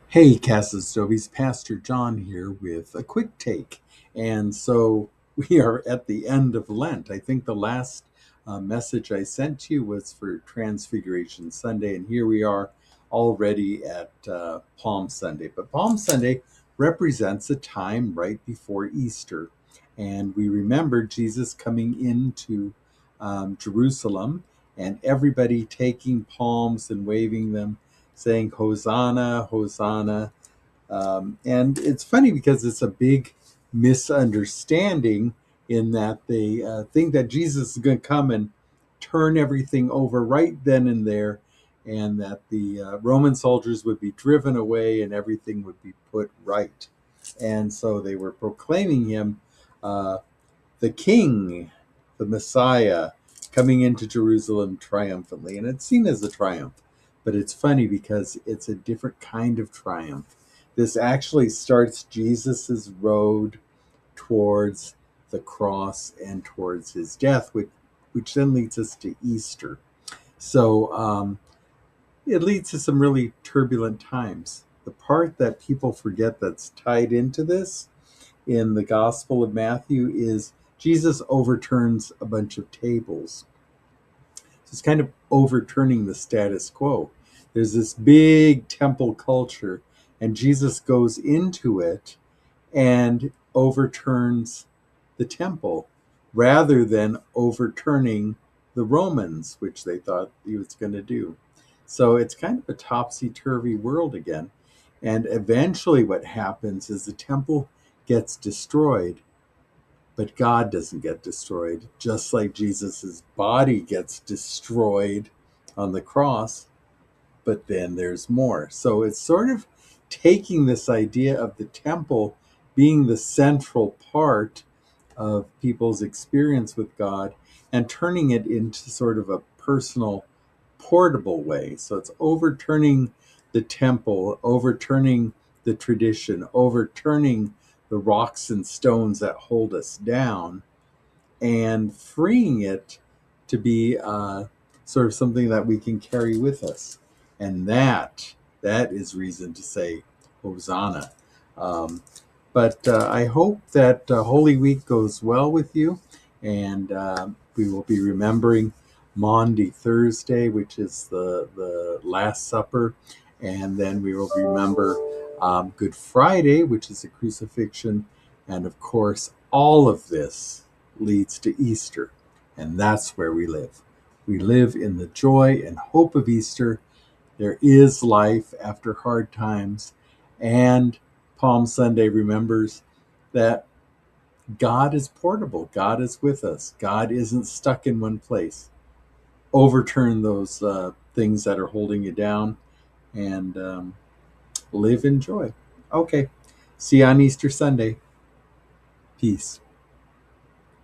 Hey, Casas Stobies, Pastor John here with a quick take. And so we are at the end of Lent. I think the last message I sent to you was for Transfiguration Sunday, and here we are already at Palm Sunday. But Palm Sunday represents a time right before Easter. And we remember Jesus coming into Jerusalem and everybody taking palms and waving them saying Hosanna, Hosanna. And it's funny because it's a big misunderstanding in that they think that Jesus is going to come and turn everything over right then and there, and that the Roman soldiers would be driven away and everything would be put right. And so they were proclaiming him uh, the king, the Messiah, coming into Jerusalem triumphantly. And it's seen as a triumph, but it's funny because it's a different kind of triumph. This actually starts Jesus's road towards the cross and towards his death, which then leads us to Easter. So it leads to some really turbulent times. The part that people forget that's tied into this in the Gospel of Matthew is Jesus overturns a bunch of tables. So it's kind of overturning the status quo. There's this big temple culture, and Jesus goes into it and overturns the temple rather than overturning the Romans, which they thought he was going to do. So it's kind of a topsy-turvy world again. And eventually what happens is the temple gets destroyed, but God doesn't get destroyed, just like Jesus's body gets destroyed on the cross, but then there's more. So it's sort of taking this idea of the temple being the central part of people's experience with God and turning it into sort of a personal, portable way. So it's overturning the temple, overturning the tradition, overturning the rocks and stones that hold us down, and freeing it to be sort of something that we can carry with us. And that is reason to say Hosanna. Um, but I hope that Holy Week goes well with you, and we will be remembering Maundy Thursday, which is the Last Supper, and then we will remember Good Friday, which is the crucifixion, and of course, all of this leads to Easter, and that's where we live. We live in the joy and hope of Easter. There is life after hard times, and Palm Sunday remembers that God is portable. God is with us. God isn't stuck in one place. Overturn those things that are holding you down, and live in joy. Okay. See you on Easter Sunday. Peace.